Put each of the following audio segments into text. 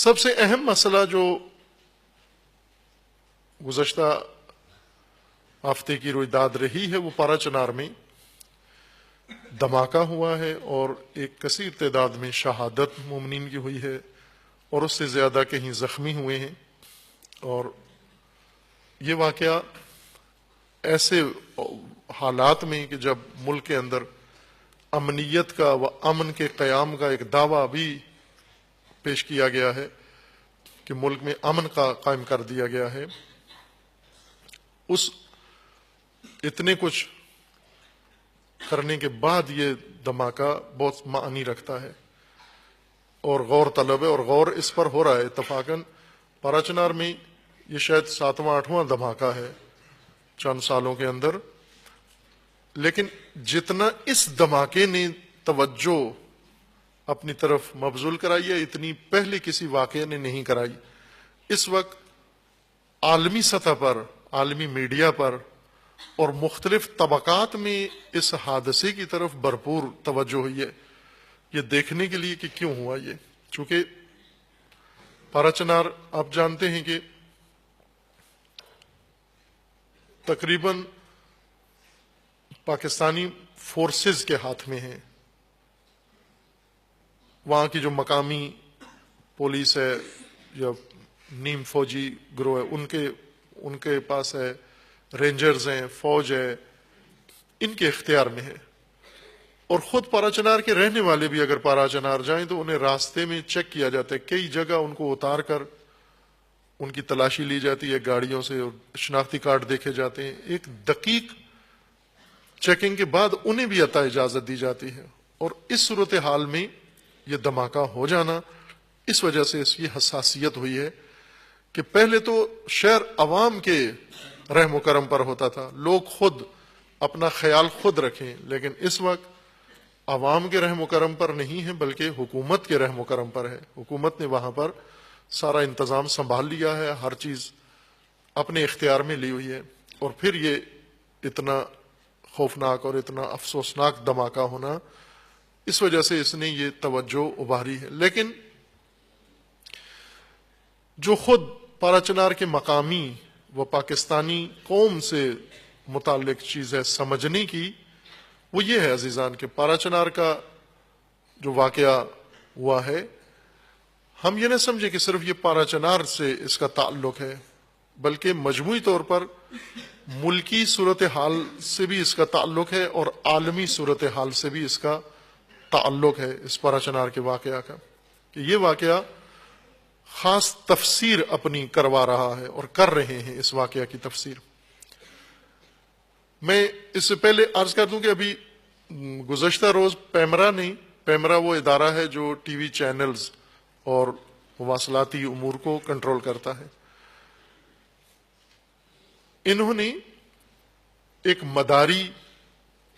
سب سے اہم مسئلہ جو گزشتہ ہفتے کی رویداد رہی ہے وہ پارا چنار میں دھماکہ ہوا ہے اور ایک کثیر تعداد میں شہادت مومنین کی ہوئی ہے اور اس سے زیادہ کہیں زخمی ہوئے ہیں. اور یہ واقعہ ایسے حالات میں کہ جب ملک کے اندر امنیت کا و امن کے قیام کا ایک دعویٰ بھی پیش کیا گیا ہے کہ ملک میں امن کا قائم کر دیا گیا ہے، اس اتنے کچھ کرنے کے بعد یہ دھماکہ بہت معنی رکھتا ہے اور غور طلب ہے، اور غور اس پر ہو رہا ہے اتفاقاً. پارا چنار میں یہ شاید 7واں 8واں دھماکہ ہے چند سالوں کے اندر، لیکن جتنا اس دھماکے نے توجہ اپنی طرف مبذول کرائی ہے اتنی پہلے کسی واقعے نے نہیں کرائی. اس وقت عالمی سطح پر، عالمی میڈیا پر اور مختلف طبقات میں اس حادثے کی طرف بھرپور توجہ ہوئی ہے یہ دیکھنے کے لیے کہ کیوں ہوا یہ. چونکہ پارا چنار آپ جانتے ہیں کہ تقریباً پاکستانی فورسز کے ہاتھ میں ہیں. وہاں کی جو مقامی پولیس ہے یا نیم فوجی گروہ ہے ان کے پاس ہے، رینجرز ہیں، فوج ہے، ان کے اختیار میں ہے. اور خود پارا چنار کے رہنے والے بھی اگر پارا چنار جائیں تو انہیں راستے میں چیک کیا جاتا ہے، کئی جگہ ان کو اتار کر ان کی تلاشی لی جاتی ہے گاڑیوں سے اور شناختی کارڈ دیکھے جاتے ہیں. ایک دقیق چیکنگ کے بعد انہیں بھی عطا اجازت دی جاتی ہے. اور اس صورتحال میں یہ دھماکہ ہو جانا، اس وجہ سے اس کی حساسیت ہوئی ہے کہ پہلے تو شہر عوام کے رحم و کرم پر ہوتا تھا، لوگ خود اپنا خیال خود رکھیں، لیکن اس وقت عوام کے رحم و کرم پر نہیں ہے بلکہ حکومت کے رحم و کرم پر ہے. حکومت نے وہاں پر سارا انتظام سنبھال لیا ہے، ہر چیز اپنے اختیار میں لی ہوئی ہے. اور پھر یہ اتنا خوفناک اور اتنا افسوسناک دھماکہ ہونا، اس وجہ سے اس نے یہ توجہ ابھاری ہے. لیکن جو خود پارا چنار کے مقامی و پاکستانی قوم سے متعلق چیز ہے سمجھنے کی، وہ یہ ہے عزیزان کہ پارا چنار کا جو واقعہ ہوا ہے، ہم یہ نہ سمجھے کہ صرف یہ پارا چنار سے اس کا تعلق ہے، بلکہ مجموعی طور پر ملکی صورتحال سے بھی اس کا تعلق ہے اور عالمی صورتحال سے بھی اس کا تعلق ہے اس پارا چنار کے واقعہ کا، کہ یہ واقعہ خاص تفسیر اپنی کروا رہا ہے اور کر رہے ہیں اس واقعہ کی تفسیر. میں اس سے پہلے عرض کر دوں کہ ابھی گزشتہ روز پیمرا وہ ادارہ ہے جو ٹی وی چینلز اور مواصلاتی امور کو کنٹرول کرتا ہے، انہوں نے ایک مداری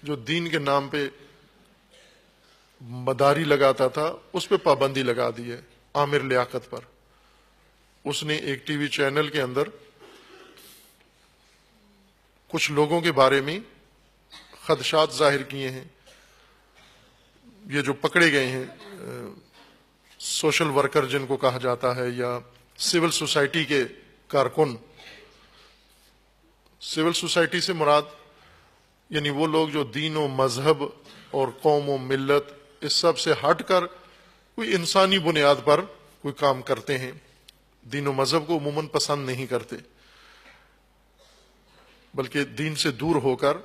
جو دین کے نام پہ مداری لگاتا تھا اس پہ پابندی لگا دی ہے. عامر لیاقت پر اس نے ایک ٹی وی چینل کے اندر کچھ لوگوں کے بارے میں خدشات ظاہر کیے ہیں. یہ جو پکڑے گئے ہیں سوشل ورکر جن کو کہا جاتا ہے یا سول سوسائٹی کے کارکن، سول سوسائٹی سے مراد یعنی وہ لوگ جو دین و مذہب اور قوم و ملت اس سب سے ہٹ کر کوئی انسانی بنیاد پر کوئی کام کرتے ہیں. دین و مذہب کو عموماً پسند نہیں کرتے بلکہ دین سے دور ہو کر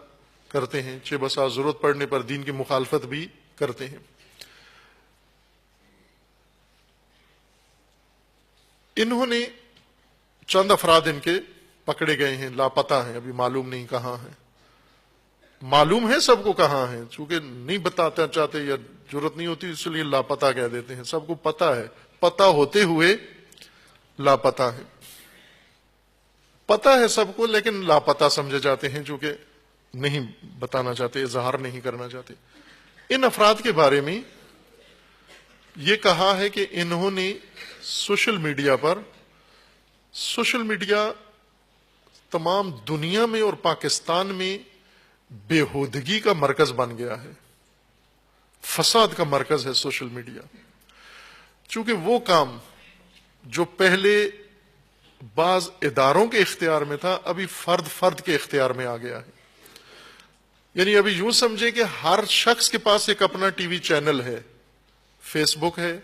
کرتے ہیں، چہ بسا ضرورت پڑنے پر دین کی مخالفت بھی کرتے ہیں. انہوں نے چند افراد ان کے پکڑے گئے ہیں، لاپتہ ہیں، ابھی معلوم نہیں کہاں ہیں. معلوم ہے سب کو کہاں ہیں، چونکہ نہیں بتانا چاہتے یا ضرورت نہیں ہوتی اس لیے لاپتہ کہہ دیتے ہیں. سب کو پتہ ہے، پتہ ہوتے ہوئے لاپتہ ہے. پتہ ہے سب کو لیکن لاپتہ سمجھے جاتے ہیں چونکہ نہیں بتانا چاہتے، اظہار نہیں کرنا چاہتے. ان افراد کے بارے میں یہ کہا ہے کہ انہوں نے سوشل میڈیا تمام دنیا میں اور پاکستان میں بےہودگی کا مرکز بن گیا ہے، فساد کا مرکز ہے سوشل میڈیا. چونکہ وہ کام جو پہلے بعض اداروں کے اختیار میں تھا ابھی فرد فرد کے اختیار میں آ گیا ہے. یعنی ابھی یوں سمجھیں کہ ہر شخص کے پاس ایک اپنا ٹی وی چینل ہے, فیس بک ہے,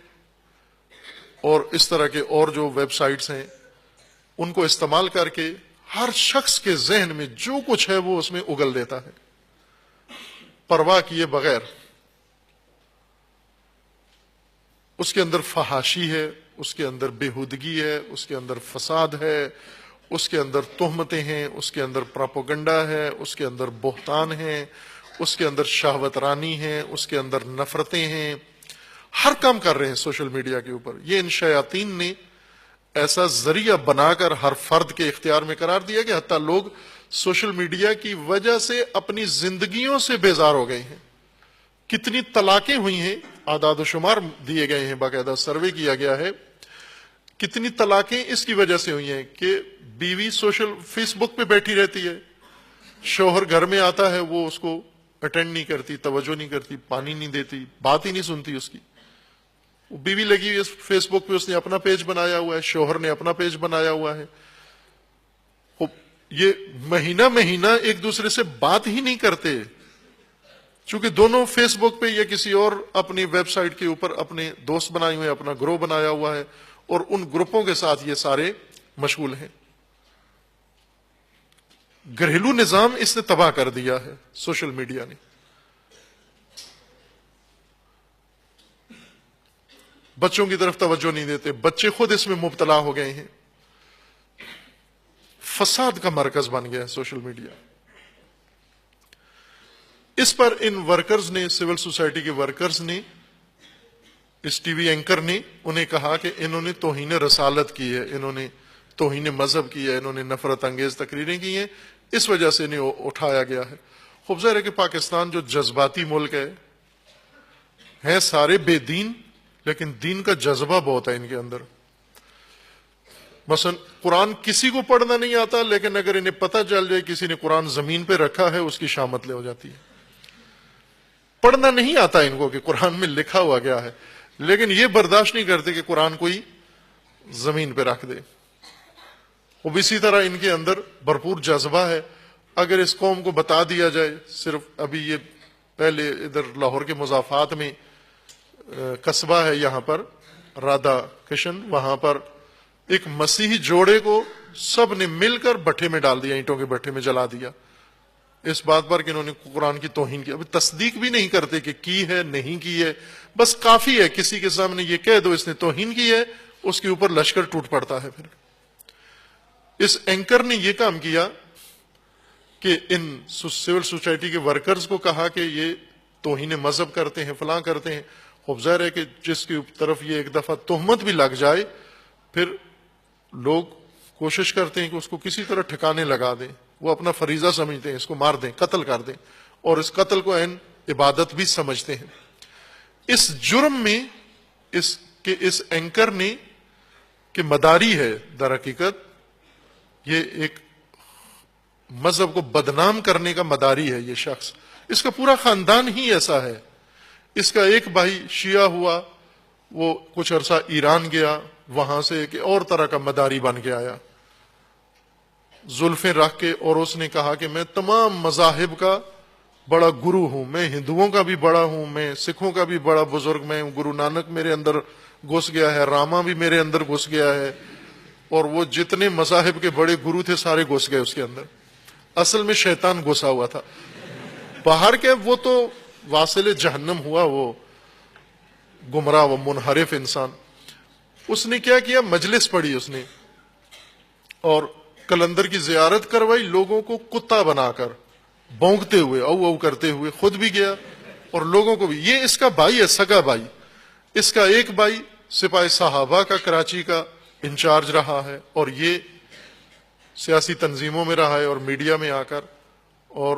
اور اس طرح کے اور جو ویب سائٹس ہیں ان کو استعمال کر کے ہر شخص کے ذہن میں جو کچھ ہے وہ اس میں اگل دیتا ہے, پرواہ کیے بغیر. اس کے اندر فحاشی ہے, اس کے اندر بےہودگی ہے, اس کے اندر فساد ہے, اس کے اندر تہمتیں ہیں, اس کے اندر پراپوگنڈا ہے, اس کے اندر بہتان ہیں, اس کے اندر شہوت رانی ہے, اس کے اندر نفرتیں ہیں. ہر کام کر رہے ہیں سوشل میڈیا کے اوپر. یہ ان شیاطین نے ایسا ذریعہ بنا کر ہر فرد کے اختیار میں قرار دیا کہ حتیٰ لوگ سوشل میڈیا کی وجہ سے اپنی زندگیوں سے بیزار ہو گئے ہیں. کتنی طلاقیں ہوئی ہیں, اعداد و شمار دیے گئے ہیں, باقاعدہ سروے کیا گیا ہے. کتنی طلاقیں اس کی وجہ سے ہوئی ہیں کہ بیوی سوشل فیس بک پہ بیٹھی رہتی ہے, شوہر گھر میں آتا ہے وہ اس کو اٹینڈ نہیں کرتی, توجہ نہیں کرتی, پانی نہیں دیتی, بات ہی نہیں سنتی اس کی. بیوی لگی ہوئی فیس بک پہ, اس نے اپنا پیج بنایا ہوا ہے, شوہر نے اپنا پیج بنایا ہوا ہے. یہ مہینہ مہینہ ایک دوسرے سے بات ہی نہیں کرتے, چونکہ دونوں فیس بک پہ یا کسی اور اپنی ویب سائٹ کے اوپر اپنے دوست بنائے ہوئے, اپنا گروہ بنایا ہوا ہے, اور ان گروپوں کے ساتھ یہ سارے مشغول ہیں. گھریلو نظام اس نے تباہ کر دیا ہے سوشل میڈیا نے. بچوں کی طرف توجہ نہیں دیتے, بچے خود اس میں مبتلا ہو گئے ہیں. فساد کا مرکز بن گیا ہے سوشل میڈیا. اس پر ان ورکرز نے, سول سوسائٹی کے ورکرز نے, اس ٹی وی اینکر نے انہیں کہا کہ انہوں نے توہین رسالت کی ہے, انہوں نے توہین مذہب کی ہے, انہوں نے نفرت انگیز تقریریں کی ہیں, اس وجہ سے انہیں اٹھایا گیا ہے. خوب ظاہر ہے کہ پاکستان جو جذباتی ملک ہے سارے بے دین, لیکن دین کا جذبہ بہت ہے ان کے اندر. مثلا قرآن کسی کو پڑھنا نہیں آتا, لیکن اگر انہیں پتہ چل جائے کسی نے قرآن زمین پہ رکھا ہے اس کی شامت لے ہو جاتی ہے. پڑھنا نہیں آتا ان کو کہ قرآن میں لکھا ہوا گیا ہے, لیکن یہ برداشت نہیں کرتے کہ قرآن کوئی زمین پہ رکھ دے. وہ اسی طرح ان کے اندر بھرپور جذبہ ہے. اگر اس قوم کو بتا دیا جائے, صرف ابھی یہ پہلے ادھر لاہور کے مضافات میں قصبہ ہے یہاں پر رادھا کشن, وہاں پر ایک مسیحی جوڑے کو سب نے مل کر بٹھے میں ڈال دیا, اینٹوں کے بٹھے میں جلا دیا, اس بات پر کہ انہوں نے قرآن کی توہین کی. ابھی تصدیق بھی نہیں کرتے کہ کی ہے نہیں کی ہے, بس کافی ہے کسی کے سامنے یہ کہہ دو اس نے توہین کی ہے, اس کے اوپر لشکر ٹوٹ پڑتا ہے. پھر اس اینکر نے یہ کام کیا کہ ان سول سوسائٹی کے ورکرز کو کہا کہ یہ توہین مذہب کرتے ہیں, فلاں کرتے ہیں. خوب ظاہر ہے کہ جس کی طرف یہ ایک دفعہ تہمت بھی لگ جائے, پھر لوگ کوشش کرتے ہیں کہ اس کو کسی طرح ٹھکانے لگا دیں. وہ اپنا فریضہ سمجھتے ہیں, اس کو مار دیں, قتل کر دیں, اور اس قتل کو عین عبادت بھی سمجھتے ہیں. اس جرم میں اس اینکر نے کہ مداری ہے, در حقیقت یہ ایک مذہب کو بدنام کرنے کا مداری ہے. یہ شخص, اس کا پورا خاندان ہی ایسا ہے. اس کا ایک بھائی شیعہ ہوا, وہ کچھ عرصہ ایران گیا, وہاں سے ایک اور طرح کا مداری بن کے آیا, زلفیں رکھ کے, اور اس نے کہا کہ میں تمام مذاہب کا بڑا گرو ہوں, میں ہندوؤں کا بھی بڑا ہوں, میں سکھوں کا بھی بڑا بزرگ, میں گرو نانک میرے اندر گھس گیا ہے, راما بھی میرے اندر گھس گیا ہے, اور وہ جتنے مذاہب کے بڑے گرو تھے سارے گھس گئے اس کے اندر. اصل میں شیطان گھسا ہوا تھا باہر کے, وہ تو واصل جہنم ہوا, وہ گمراہ و منحرف انسان. اس نے کیا کیا, مجلس پڑھی اس نے, اور کلندر کی زیارت کروائی, لوگوں کو کتا بنا کر بونکتے ہوئے, او او کرتے ہوئے, خود بھی گیا اور لوگوں کو بھی. یہ اس کا بھائی ہے, سگا بھائی. اس کا ایک بھائی سپاہی صحابہ کا کراچی کا انچارج رہا ہے, اور یہ سیاسی تنظیموں میں رہا ہے اور میڈیا میں آ کر, اور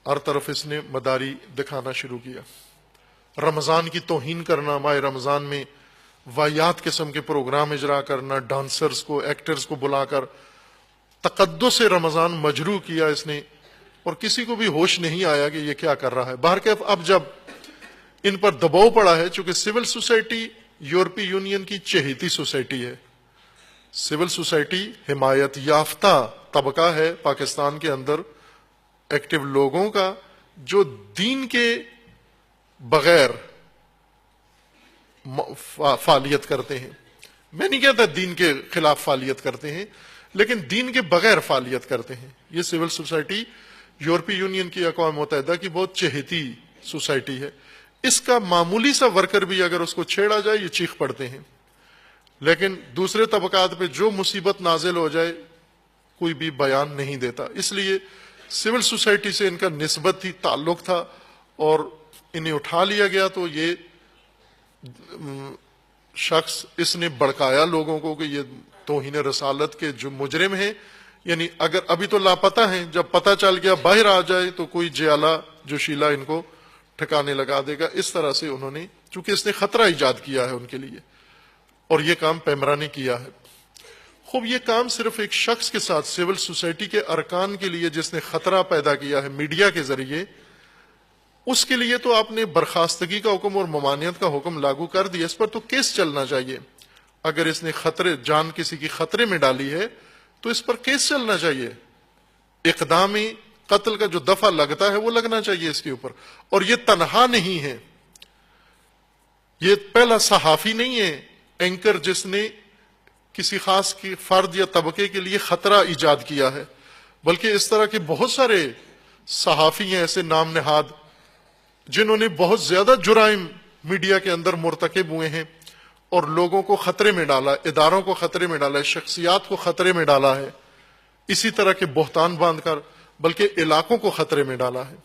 ہر طرف اس نے مداری دکھانا شروع کیا. رمضان کی توہین کرنا, ماہ رمضان میں واحد قسم کے پروگرام اجرا کرنا, ڈانسرز کو, ایکٹرز کو بلا کر تقدس رمضان مجروح کیا اس نے, اور کسی کو بھی ہوش نہیں آیا کہ یہ کیا کر رہا ہے. بہرکیف اب جب ان پر دباؤ پڑا ہے, چونکہ سول سوسائٹی یورپی یونین کی چہیتی سوسائٹی ہے, سول سوسائٹی حمایت یافتہ طبقہ ہے پاکستان کے اندر ایکٹیو لوگوں کا جو دین کے بغیر فعالیت کرتے ہیں. میں نہیں کہتا دین کے خلاف فعالیت کرتے ہیں، لیکن دین کے بغیر فعالیت کرتے ہیں. یہ سول سوسائٹی یورپی یونین کی اقوام متحدہ کی بہت چہیتی سوسائٹی ہے. اس کا معمولی سا ورکر بھی اگر اس کو چھیڑا جائے یہ چیخ پڑتے ہیں، لیکن دوسرے طبقات پہ جو مصیبت نازل ہو جائے کوئی بھی بیان نہیں دیتا. اس لیے سول سوسائٹی سے ان کا نسبت تھی، تعلق تھا، اور انہیں اٹھا لیا گیا. تو یہ شخص اس نے بڑکایا لوگوں کو کہ یہ توہین رسالت کے جو مجرم ہیں، یعنی اگر ابھی تو لاپتہ ہیں، جب پتہ چل گیا باہر آ جائے تو کوئی جیالہ جو شیلا ان کو ٹھکانے لگا دے گا. اس طرح سے انہوں نے، چونکہ اس نے خطرہ ایجاد کیا ہے ان کے لیے، اور یہ کام پیمرا نے کیا ہے. خوب یہ کام صرف ایک شخص کے ساتھ، سول سوسائٹی کے ارکان کے لیے جس نے خطرہ پیدا کیا ہے میڈیا کے ذریعے، اس کے لیے تو آپ نے برخاستگی کا حکم اور ممانعت کا حکم لاگو کر دیا. اس پر تو کیس چلنا چاہیے. اگر اس نے خطرے، جان کسی کی خطرے میں ڈالی ہے تو اس پر کیس چلنا چاہیے. اقدام قتل کا جو دفعہ لگتا ہے وہ لگنا چاہیے اس کے اوپر. اور یہ تنہا نہیں ہے، یہ پہلا صحافی نہیں ہے اینکر جس نے کسی خاص کی فرد یا طبقے کے لیے خطرہ ایجاد کیا ہے، بلکہ اس طرح کے بہت سارے صحافی ہیں ایسے نام نہاد جنہوں نے بہت زیادہ جرائم میڈیا کے اندر مرتکب ہوئے ہیں اور لوگوں کو خطرے میں ڈالا، اداروں کو خطرے میں ڈالا ہے، شخصیات کو خطرے میں ڈالا ہے، اسی طرح کے بہتان باندھ کر بلکہ علاقوں کو خطرے میں ڈالا ہے.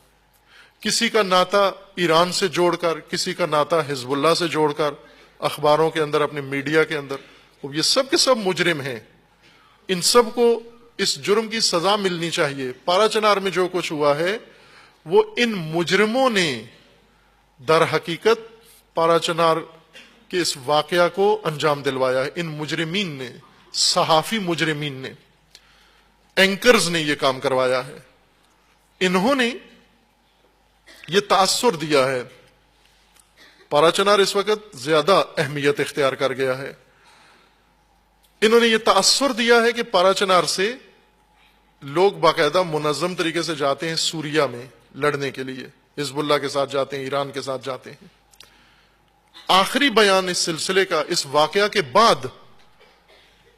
کسی کا ناطہ ایران سے جوڑ کر، کسی کا ناطہ حزب اللہ سے جوڑ کر اخباروں کے اندر، اپنے میڈیا کے اندر. یہ سب کے سب مجرم ہیں. ان سب کو اس جرم کی سزا ملنی چاہیے. پارا چنار میں جو کچھ ہوا ہے وہ ان مجرموں نے در حقیقت پارا چنار کے اس واقعہ کو انجام دلوایا ہے. ان مجرمین نے، صحافی مجرمین نے، اینکرز نے یہ کام کروایا ہے. انہوں نے یہ تاثر دیا ہے. پارا چنار اس وقت زیادہ اہمیت اختیار کر گیا ہے. انہوں نے یہ تاثر دیا ہے کہ پارا چنار سے لوگ باقاعدہ منظم طریقے سے جاتے ہیں سوریا میں لڑنے کے لیے، حزب اللہ کے ساتھ جاتے ہیں، ایران کے ساتھ جاتے ہیں. آخری بیان اس سلسلے کا اس واقعہ کے بعد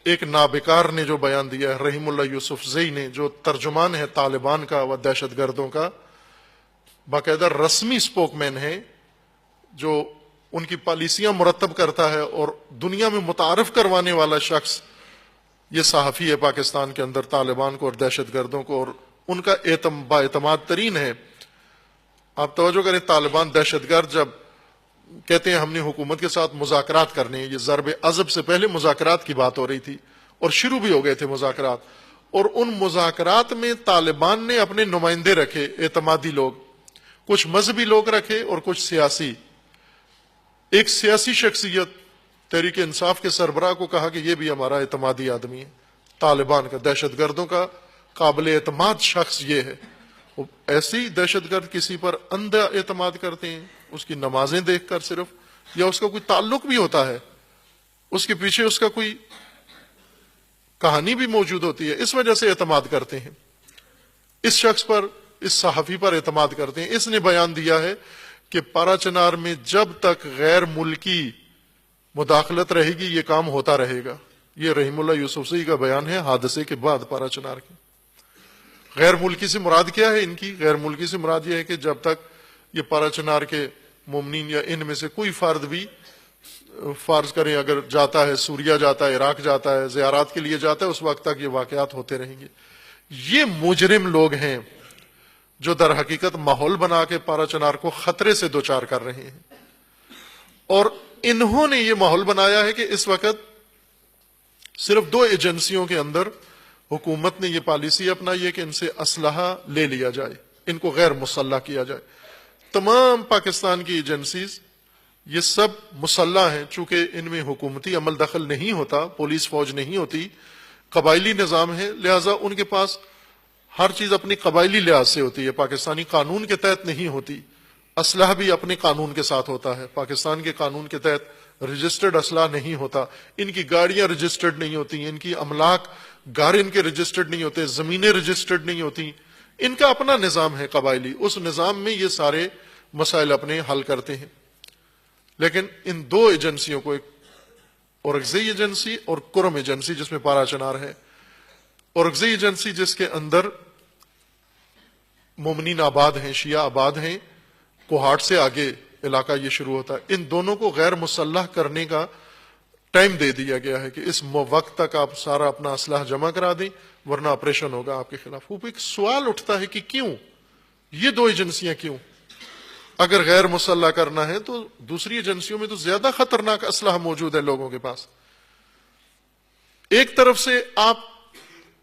ایک نابکار نے جو بیان دیا ہے، رحیم اللہ یوسف زئی نے، جو ترجمان ہے طالبان کا و دہشت گردوں کا، باقاعدہ رسمی اسپوک مین ہے جو ان کی پالیسیاں مرتب کرتا ہے اور دنیا میں متعارف کروانے والا شخص یہ صحافی ہے پاکستان کے اندر طالبان کو اور دہشت گردوں کو، اور ان کا باعتماد ترین ہے. آپ توجہ کریں، طالبان دہشت گرد جب کہتے ہیں ہم نے حکومت کے ساتھ مذاکرات کرنے ہیں، یہ ضرب عضب سے پہلے مذاکرات کی بات ہو رہی تھی اور شروع بھی ہو گئے تھے مذاکرات، اور ان مذاکرات میں طالبان نے اپنے نمائندے رکھے، اعتمادی لوگ، کچھ مذہبی لوگ رکھے اور کچھ سیاسی. ایک سیاسی شخصیت تحریک انصاف کے سربراہ کو کہا کہ یہ بھی ہمارا اعتمادی آدمی ہے، طالبان کا، دہشت گردوں کا قابل اعتماد شخص یہ ہے. ایسی دہشت گرد کسی پر اندھا اعتماد کرتے ہیں، اس کی نمازیں دیکھ کر صرف، یا اس کا کوئی تعلق بھی ہوتا ہے، اس کے پیچھے اس کا کوئی کہانی بھی موجود ہوتی ہے، اس وجہ سے اعتماد کرتے ہیں. اس شخص پر، اس صحافی پر اعتماد کرتے ہیں. اس نے بیان دیا ہے کہ پارا چنار میں جب تک غیر ملکی مداخلت رہے گی یہ کام ہوتا رہے گا. یہ رحیم اللہ یوسف زئی کا بیان ہے حادثے کے بعد پارا چنار کے. غیر ملکی سے مراد کیا ہے ان کی؟ غیر ملکی سے مراد یہ ہے کہ جب تک یہ پارا چنار کے مومنین یا ان میں سے کوئی فرد بھی فرض کریں اگر جاتا ہے، سوریا جاتا ہے، عراق جاتا ہے، زیارات کے لیے جاتا ہے، اس وقت تک یہ واقعات ہوتے رہیں گے. یہ مجرم لوگ ہیں جو در حقیقت ماحول بنا کے پارا چنار کو خطرے سے دوچار کر رہے ہیں. اور انہوں نے یہ ماحول بنایا ہے کہ اس وقت صرف 2 ایجنسیوں کے اندر حکومت نے یہ پالیسی اپنائی ہے کہ ان سے اسلحہ لے لیا جائے، ان کو غیر مسلح کیا جائے. تمام پاکستان کی ایجنسیز یہ سب مسلح ہیں، چونکہ ان میں حکومتی عمل دخل نہیں ہوتا، پولیس فوج نہیں ہوتی، قبائلی نظام ہے، لہٰذا ان کے پاس ہر چیز اپنی قبائلی لحاظ سے ہوتی ہے، پاکستانی قانون کے تحت نہیں ہوتی. اسلحہ بھی اپنے قانون کے ساتھ ہوتا ہے. پاکستان کے قانون کے تحت رجسٹرڈ اسلحہ نہیں ہوتا، ان کی گاڑیاں رجسٹرڈ نہیں ہوتی، ان کی املاک گھر ان کے رجسٹرڈ نہیں ہوتے، زمینیں رجسٹرڈ نہیں ہوتی، ان کا اپنا نظام ہے قبائلی، اس نظام میں یہ سارے مسائل اپنے حل کرتے ہیں۔ لیکن ان دو ایجنسیوں کو، ایک اورکزئی ایجنسی اور کرم ایجنسی جس میں پارا چنار ہے، اورکزئی ایجنسی جس کے اندر مومنین آباد ہیں، شیعہ آباد ہیں، کوہاٹ سے آگے علاقہ یہ شروع ہوتا ہے، ان دونوں کو غیر مسلح کرنے کا ٹائم دے دیا گیا ہے کہ اس وقت تک آپ سارا اپنا اسلحہ جمع کرا دیں ورنہ آپریشن ہوگا آپ کے خلاف۔ وہ ایک سوال اٹھتا ہے کہ کیوں یہ دو ایجنسیاں، کیوں؟ اگر غیر مسلح کرنا ہے تو دوسری ایجنسیوں میں تو زیادہ خطرناک اسلحہ موجود ہے لوگوں کے پاس۔ ایک طرف سے آپ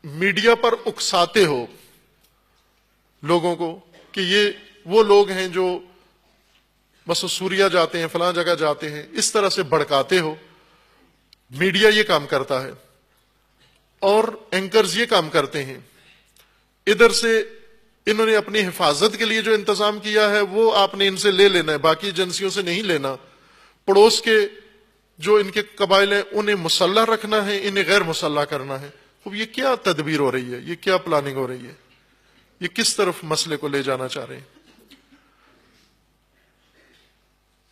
میڈیا پر اکساتے ہو لوگوں کو کہ یہ وہ لوگ ہیں جو بس سوریا جاتے ہیں، فلاں جگہ جاتے ہیں، اس طرح سے بھڑکاتے ہو، میڈیا یہ کام کرتا ہے اور اینکرز یہ کام کرتے ہیں۔ ادھر سے انہوں نے اپنی حفاظت کے لیے جو انتظام کیا ہے وہ آپ نے ان سے لے لینا ہے، باقی ایجنسیوں سے نہیں لینا۔ پڑوس کے جو ان کے قبائل ہیں انہیں مسلح رکھنا ہے، انہیں غیر مسلح کرنا ہے۔ اب یہ کیا تدبیر ہو رہی ہے، یہ کیا پلاننگ ہو رہی ہے، یہ کس طرف مسئلے کو لے جانا چاہ رہے ہیں؟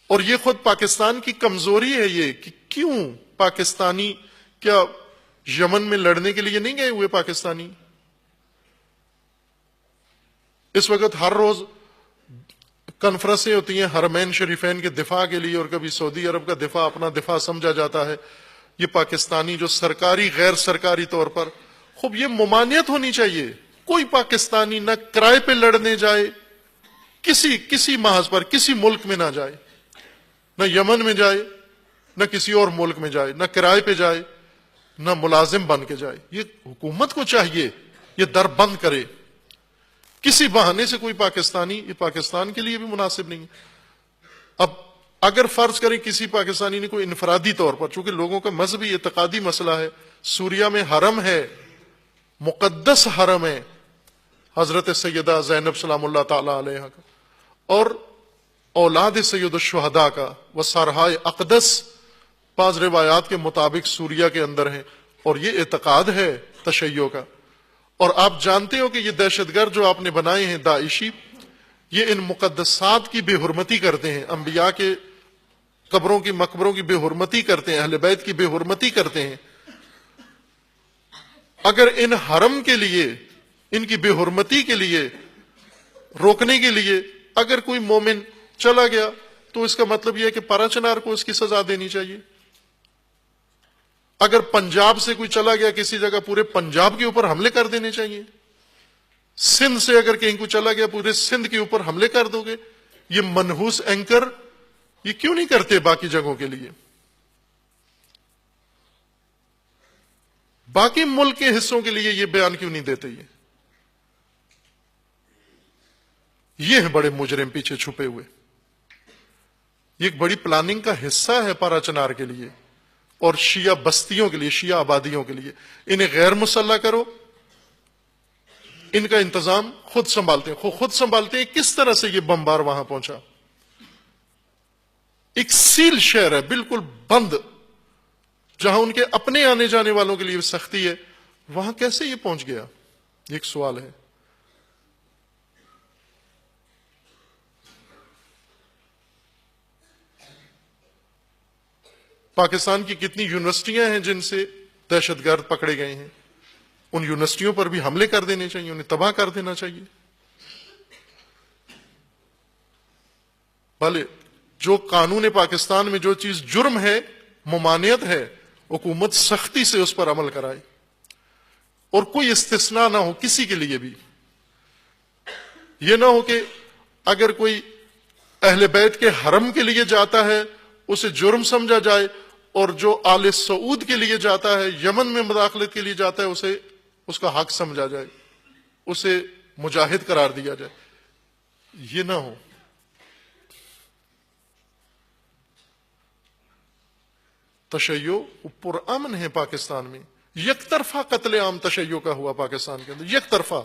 اور یہ خود پاکستان کی کمزوری ہے یہ کہ کیوں پاکستانی، کیا یمن میں لڑنے کے لیے نہیں گئے ہوئے پاکستانی؟ اس وقت ہر روز کانفرنسیں ہوتی ہیں حرمین شریفین کے دفاع کے لیے، اور کبھی سعودی عرب کا دفاع اپنا دفاع سمجھا جاتا ہے۔ یہ پاکستانی جو سرکاری غیر سرکاری طور پر، خوب یہ ممانعت ہونی چاہیے۔ کوئی پاکستانی نہ کرائے پہ لڑنے جائے، کسی محاذ پر کسی ملک میں نہ جائے، نہ یمن میں جائے، نہ کسی اور ملک میں جائے، نہ کرائے پہ جائے، نہ ملازم بن کے جائے۔ یہ حکومت کو چاہیے یہ در بند کرے۔ کسی بہانے سے کوئی پاکستانی، یہ پاکستان کے لیے بھی مناسب نہیں ہے۔ اب اگر فرض کریں کسی پاکستانی نے کوئی انفرادی طور پر، چونکہ لوگوں کا مذہبی اعتقادی مسئلہ ہے، سوریا میں حرم ہے، مقدس حرم ہے حضرت سیدہ زینب سلام اللہ تعالی علیہ کا، اور اولاد سید الشہداء کا، وہ سارہائے اقدس بعض روایات کے مطابق سوریا کے اندر ہیں، اور یہ اعتقاد ہے تشیع کا۔ اور آپ جانتے ہو کہ یہ دہشت گرد جو آپ نے بنائے ہیں داعشی، یہ ان مقدسات کی بے حرمتی کرتے ہیں، انبیاء کے قبروں کی، مقبروں کی بے حرمتی کرتے ہیں، اہل بیت کی بے حرمتی کرتے ہیں۔ اگر ان حرم کے لیے، ان کی بے حرمتی کے لیے، روکنے کے لیے اگر کوئی مومن چلا گیا تو اس کا مطلب یہ ہے کہ پارا چنار کو اس کی سزا دینی چاہیے۔ اگر پنجاب سے کوئی چلا گیا کسی جگہ، پورے پنجاب کے اوپر حملے کر دینے چاہیے۔ سندھ سے اگر کہیں کو چلا گیا، پورے سندھ کے اوپر حملے کر دو گے۔ یہ منحوس اینکر یہ کیوں نہیں کرتے باقی جگہوں کے لیے؟ باقی ملک کے حصوں کے لیے یہ بیان کیوں نہیں دیتے؟ یہ ہیں بڑے مجرم پیچھے چھپے ہوئے۔ یہ ایک بڑی پلاننگ کا حصہ ہے پارا چنار کے لیے اور شیعہ بستیوں کے لیے، شیعہ آبادیوں کے لیے۔ انہیں غیر مسلح کرو، ان کا انتظام خود سنبھالتے ہیں۔ خود سنبھالتے ہیں۔ کس طرح سے یہ بمبار وہاں پہنچا؟ ایک سیل شہر ہے، بالکل بند، جہاں ان کے اپنے آنے جانے والوں کے لیے سختی ہے، وہاں کیسے یہ پہنچ گیا؟ ایک سوال ہے۔ پاکستان کی کتنی یونیورسٹیاں ہیں جن سے دہشت گرد پکڑے گئے ہیں؟ ان یونیورسٹیوں پر بھی حملے کر دینے چاہیے، انہیں تباہ کر دینا چاہیے۔ بھلے جو قانون پاکستان میں جو چیز جرم ہے، ممانعت ہے، حکومت سختی سے اس پر عمل کرائے اور کوئی استثناء نہ ہو کسی کے لیے بھی۔ یہ نہ ہو کہ اگر کوئی اہل بیت کے حرم کے لیے جاتا ہے اسے جرم سمجھا جائے، اور جو آل سعود کے لیے جاتا ہے، یمن میں مداخلت کے لیے جاتا ہے، اسے اس کا حق سمجھا جائے، اسے مجاہد قرار دیا جائے۔ یہ نہ ہو۔ تشیع پرامن ہے پاکستان میں، یک طرفہ قتل عام تشیع کا ہوا پاکستان کے اندر، یک طرفہ۔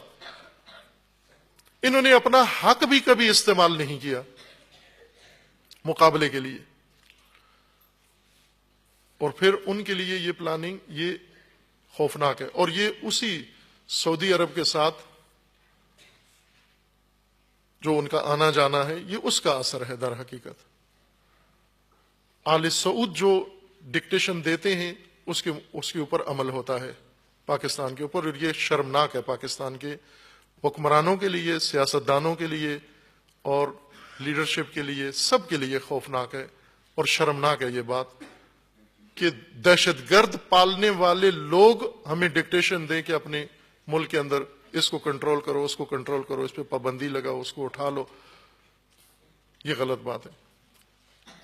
انہوں نے اپنا حق بھی کبھی استعمال نہیں کیا مقابلے کے لیے۔ اور پھر ان کے لیے یہ پلاننگ یہ خوفناک ہے، اور یہ اسی سعودی عرب کے ساتھ جو ان کا آنا جانا ہے یہ اس کا اثر ہے در حقیقت۔ آل سعود جو ڈکٹیشن دیتے ہیں اس کے اوپر عمل ہوتا ہے پاکستان کے اوپر، اور یہ شرمناک ہے پاکستان کے حکمرانوں کے لیے، سیاستدانوں کے لیے اور لیڈرشپ کے لیے، سب کے لیے خوفناک ہے اور شرمناک ہے یہ بات کہ دہشت گرد پالنے والے لوگ ہمیں ڈکٹیشن دیں کہ اپنے ملک کے اندر اس کو کنٹرول کرو، اس کو کنٹرول کرو، اس پہ پابندی لگاؤ، اس کو اٹھا لو۔ یہ غلط بات ہے۔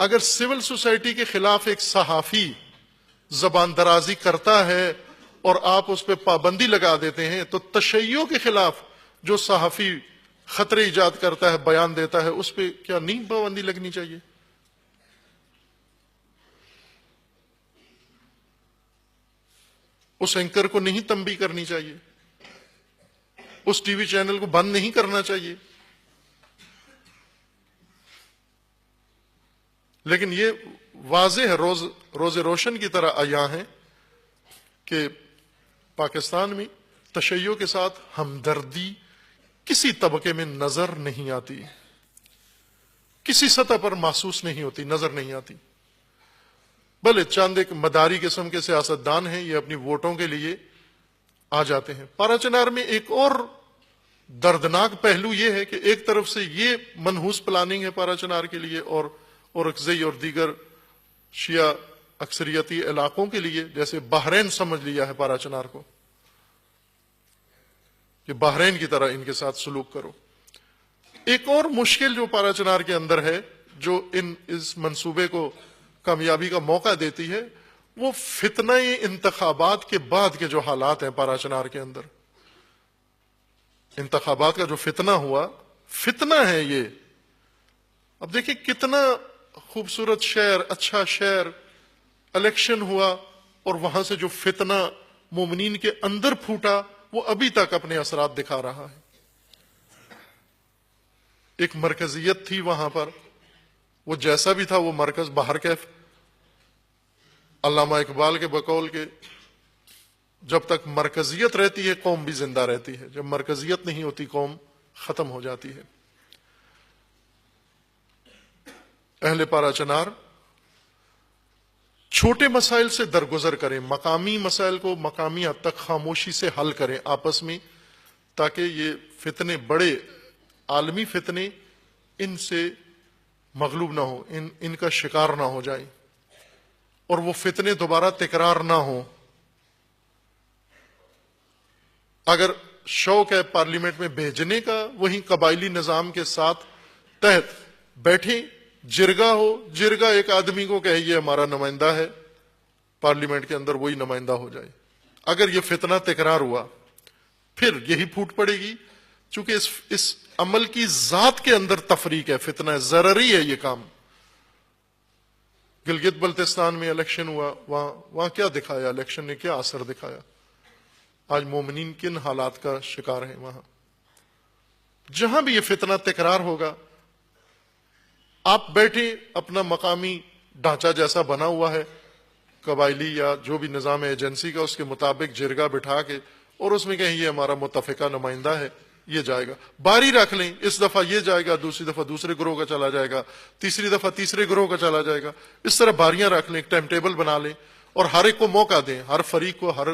اگر سول سوسائٹی کے خلاف ایک صحافی زبان درازی کرتا ہے اور آپ اس پہ پابندی لگا دیتے ہیں، تو تشیع کے خلاف جو صحافی خطرے ایجاد کرتا ہے، بیان دیتا ہے، اس پہ کیا نہیں پابندی لگنی چاہیے؟ اس اینکر کو نہیں تنبیہ کرنی چاہیے؟ اس ٹی وی چینل کو بند نہیں کرنا چاہیے؟ لیکن یہ واضح ہے، روز روشن کی طرح عیاں ہے کہ پاکستان میں تشیع کے ساتھ ہمدردی کسی طبقے میں نظر نہیں آتی، کسی سطح پر محسوس نہیں ہوتی، نظر نہیں آتی۔ بھلے چاند ایک مداری قسم کے سیاستدان ہیں، یہ اپنی ووٹوں کے لیے آ جاتے ہیں۔ پارا چنار میں ایک اور دردناک پہلو یہ ہے کہ ایک طرف سے یہ منحوس پلاننگ ہے پارا چنار کے لیے اور اورکزئی اور دیگر شیعہ اکثریتی علاقوں کے لیے، جیسے بحرین سمجھ لیا ہے پارا چنار کو کہ بحرین کی طرح ان کے ساتھ سلوک کرو۔ ایک اور مشکل جو پارا چنار کے اندر ہے، جو اس منصوبے کو کامیابی کا موقع دیتی ہے، وہ فتنہ انتخابات کے بعد کے جو حالات ہیں پارا چنار کے اندر۔ انتخابات کا جو فتنہ ہوا، فتنہ ہے یہ۔ اب دیکھیں کتنا خوبصورت شہر، اچھا شہر، الیکشن ہوا، اور وہاں سے جو فتنہ مومنین کے اندر پھوٹا وہ ابھی تک اپنے اثرات دکھا رہا ہے۔ ایک مرکزیت تھی وہاں پر، وہ جیسا بھی تھا وہ مرکز باہر کیف۔ علامہ اقبال کے بقول کے جب تک مرکزیت رہتی ہے قوم بھی زندہ رہتی ہے، جب مرکزیت نہیں ہوتی قوم ختم ہو جاتی ہے۔ اہل پارا چنار چھوٹے مسائل سے درگزر کریں، مقامی مسائل کو مقامی حد تک خاموشی سے حل کریں آپس میں، تاکہ یہ فتنے، بڑے عالمی فتنے، ان سے مغلوب نہ ہو، ان کا شکار نہ ہو جائیں، اور وہ فتنے دوبارہ تکرار نہ ہوں۔ اگر شوق ہے پارلیمنٹ میں بھیجنے کا، وہیں قبائلی نظام کے ساتھ تحت بیٹھیں، جرگا ہو، جرگا ایک آدمی کو کہے یہ ہمارا نمائندہ ہے پارلیمنٹ کے اندر، وہی نمائندہ ہو جائے۔ اگر یہ فتنہ تکرار ہوا پھر یہی پھوٹ پڑے گی، چونکہ اس عمل کی ذات کے اندر تفریق ہے، فتنہ ضرری ہے یہ کام۔ گلگت بلتستان میں الیکشن ہوا، وہاں کیا دکھایا الیکشن نے، کیا اثر دکھایا؟ آج مومنین کن حالات کا شکار ہیں وہاں۔ جہاں بھی یہ فتنہ تکرار ہوگا، آپ بیٹھے، اپنا مقامی ڈھانچہ جیسا بنا ہوا ہے قبائلی یا جو بھی نظام ایجنسی کا، اس کے مطابق جرگا بٹھا کے، اور اس میں کہیں یہ ہمارا متفقہ نمائندہ ہے، یہ جائے گا۔ باری رکھ لیں، اس دفعہ یہ جائے گا، دوسری دفعہ دوسرے گروہ کا چلا جائے گا، تیسری دفعہ تیسرے گروہ کا چلا جائے گا۔ اس طرح باریاں رکھ لیں، ایک ٹائم ٹیبل بنا لیں، اور ہر ایک کو موقع دیں، ہر فریق کو، ہر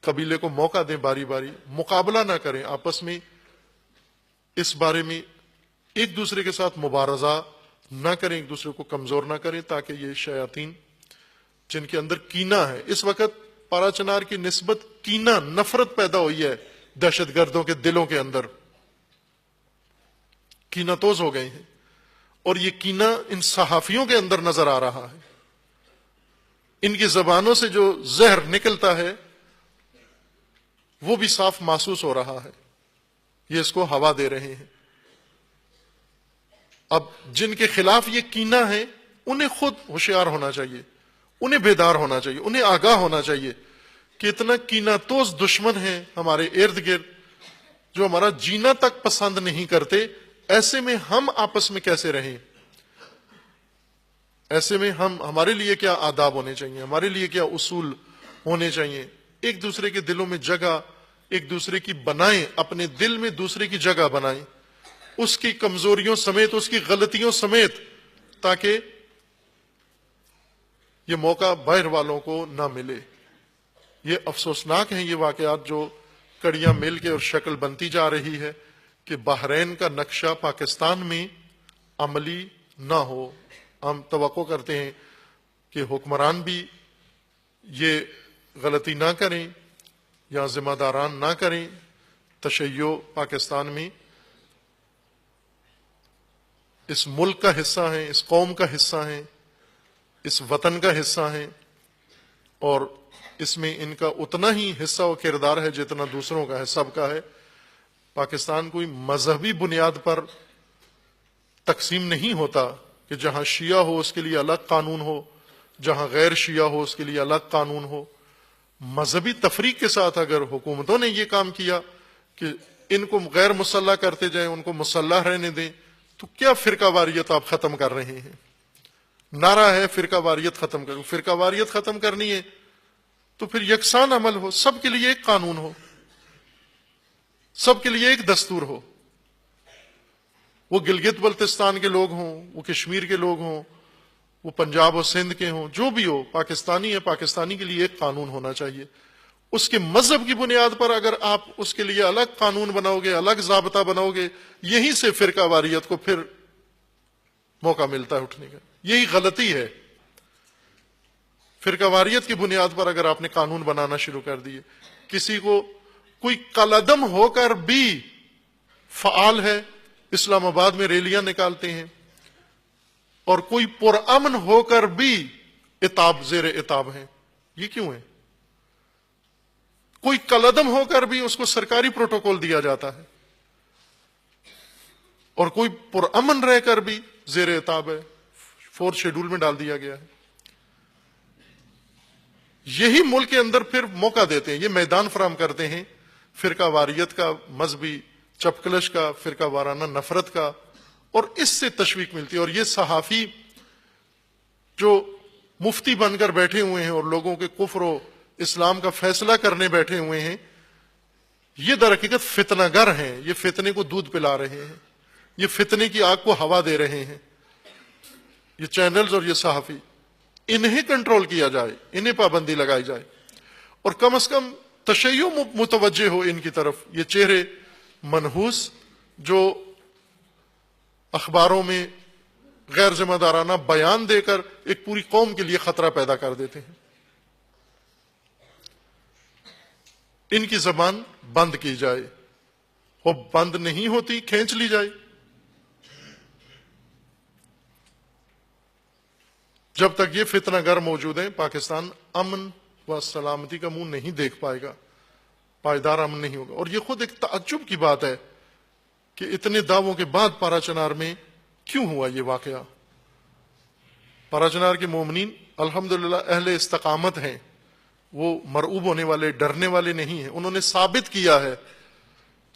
قبیلے کو موقع دیں، باری باری، مقابلہ نہ کریں آپس میں، اس بارے میں ایک دوسرے کے ساتھ مبارزہ نہ کریں، ایک دوسرے کو کمزور نہ کریں، تاکہ یہ شیاطین جن کے اندر کینہ ہے، اس وقت پارا چنار کی نسبت کینہ، نفرت پیدا ہوئی ہے دہشت گردوں کے دلوں کے اندر، کینہ توز ہو گئے ہیں، اور یہ کینہ ان صحافیوں کے اندر نظر آ رہا ہے۔ ان کی زبانوں سے جو زہر نکلتا ہے وہ بھی صاف محسوس ہو رہا ہے، یہ اس کو ہوا دے رہے ہیں۔ اب جن کے خلاف یہ کینہ ہے انہیں خود ہوشیار ہونا چاہیے، انہیں بیدار ہونا چاہیے، انہیں آگاہ ہونا چاہیے کہ اتنا کینہ توز دشمن ہیں ہمارے ارد گرد جو ہمارا جینا تک پسند نہیں کرتے، ایسے میں ہم آپس میں کیسے رہیں؟ ایسے میں ہمارے لیے کیا آداب ہونے چاہیے، ہمارے لیے کیا اصول ہونے چاہیے؟ ایک دوسرے کے دلوں میں جگہ ایک دوسرے کی بنائیں، اپنے دل میں دوسرے کی جگہ بنائیں، اس کی کمزوریوں سمیت، اس کی غلطیوں سمیت، تاکہ یہ موقع باہر والوں کو نہ ملے۔ یہ افسوسناک ہیں یہ واقعات جو کڑیاں مل کے اور شکل بنتی جا رہی ہے کہ بحرین کا نقشہ پاکستان میں عملی نہ ہو۔ ہم توقع کرتے ہیں کہ حکمران بھی یہ غلطی نہ کریں یا ذمہ داران نہ کریں۔ تشیع پاکستان میں اس ملک کا حصہ ہیں، اس قوم کا حصہ ہیں، اس وطن کا حصہ ہیں، اور اس میں ان کا اتنا ہی حصہ و کردار ہے جتنا دوسروں کا ہے، سب کا ہے۔ پاکستان کوئی مذہبی بنیاد پر تقسیم نہیں ہوتا کہ جہاں شیعہ ہو اس کے لیے الگ قانون ہو، جہاں غیر شیعہ ہو اس کے لیے الگ قانون ہو۔ مذہبی تفریق کے ساتھ اگر حکومتوں نے یہ کام کیا کہ ان کو غیر مسلح کرتے جائیں، ان کو مسلح رہنے دیں، تو کیا فرقہ واریت آپ ختم کر رہے ہیں؟ نعرہ ہے فرقہ واریت ختم کرو، فرقہ واریت ختم کرنی ہے تو پھر یکساں عمل ہو، سب کے لیے ایک قانون ہو، سب کے لیے ایک دستور ہو۔ وہ گلگت بلتستان کے لوگ ہوں، وہ کشمیر کے لوگ ہوں، وہ پنجاب اور سندھ کے ہوں، جو بھی ہو، پاکستانی ہے، پاکستانی کے لیے ایک قانون ہونا چاہیے۔ اس کے مذہب کی بنیاد پر اگر آپ اس کے لیے الگ قانون بناؤ گے، الگ ضابطہ بناؤ گے، یہیں سے فرقہ واریت کو پھر موقع ملتا ہے اٹھنے کا۔ یہی غلطی ہے۔ فرقہ واریت کی بنیاد پر اگر آپ نے قانون بنانا شروع کر دیے، کسی کو کوئی کالعدم ہو کر بھی فعال ہے، اسلام آباد میں ریلیاں نکالتے ہیں، اور کوئی پرامن ہو کر بھی زیر عتاب ہیں، یہ کیوں ہے؟ کوئی کالعدم ہو کر بھی اس کو سرکاری پروٹوکول دیا جاتا ہے، اور کوئی پرامن رہ کر بھی زیر عتاب ہے، 4 شیڈول میں ڈال دیا گیا ہے۔ یہی ملک کے اندر پھر موقع دیتے ہیں، یہ میدان فراہم کرتے ہیں فرقہ واریت کا، مذہبی چپکلش کا، فرقہ وارانہ نفرت کا، اور اس سے تشویق ملتی ہے۔ اور یہ صحافی جو مفتی بن کر بیٹھے ہوئے ہیں اور لوگوں کے کفر و اسلام کا فیصلہ کرنے بیٹھے ہوئے ہیں، یہ در حقیقت فتنہ گر ہیں، یہ فتنے کو دودھ پلا رہے ہیں، یہ فتنے کی آگ کو ہوا دے رہے ہیں۔ یہ چینلز اور یہ صحافی، انہیں کنٹرول کیا جائے، انہیں پابندی لگائی جائے، اور کم از کم تشیع متوجہ ہو ان کی طرف۔ یہ چہرے منحوس جو اخباروں میں غیر ذمہ دارانہ بیان دے کر ایک پوری قوم کے لیے خطرہ پیدا کر دیتے ہیں، ان کی زبان بند کی جائے، وہ بند نہیں ہوتی، کھینچ لی جائے۔ جب تک یہ فتنہ گر موجود ہیں، پاکستان امن و سلامتی کا منہ نہیں دیکھ پائے گا، پائیدار امن نہیں ہوگا۔ اور یہ خود ایک تعجب کی بات ہے کہ اتنے دعووں کے بعد پارا چنار میں کیوں ہوا یہ واقعہ۔ پارا چنار کے مومنین الحمدللہ اہل استقامت ہیں، وہ مرعوب ہونے والے، ڈرنے والے نہیں ہیں۔ انہوں نے ثابت کیا ہے،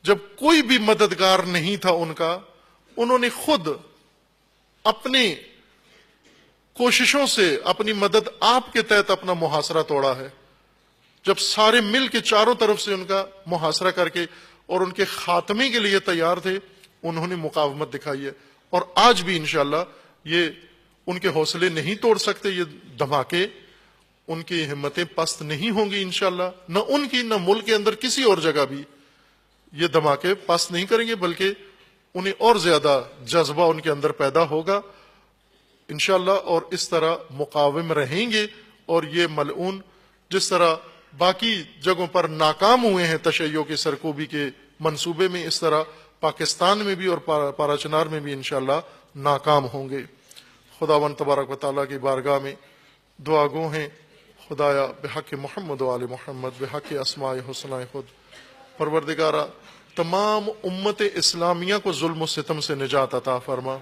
جب کوئی بھی مددگار نہیں تھا ان کا، انہوں نے خود اپنی کوششوں سے اپنی مدد آپ کے تحت اپنا محاصرہ توڑا ہے۔ جب سارے مل کے چاروں طرف سے ان کا محاصرہ کر کے اور ان کے خاتمے کے لیے تیار تھے، انہوں نے مقاومت دکھائی ہے، اور آج بھی انشاءاللہ یہ ان کے حوصلے نہیں توڑ سکتے۔ یہ دھماکے، ان کی ہمتیں پست نہیں ہوں گی انشاءاللہ، نہ ان کی، نہ ملک کے اندر کسی اور جگہ بھی یہ دھماکے پست نہیں کریں گے، بلکہ انہیں اور زیادہ جذبہ ان کے اندر پیدا ہوگا انشاءاللہ، اور اس طرح مقاوم رہیں گے۔ اور یہ ملعون جس طرح باقی جگہوں پر ناکام ہوئے ہیں تشیع کی سرکوبی کے منصوبے میں، اس طرح پاکستان میں بھی اور پارا چنار میں بھی انشاءاللہ ناکام ہون گے۔ خداوند تبارک و تعالیٰ کی بارگاہ میں دعا گو ہیں، خدایا بحق محمد و آل محمد، بحق اسماء حسنہ خود، پروردگارہ تمام امت اسلامیہ کو ظلم و ستم سے نجات عطا فرما۔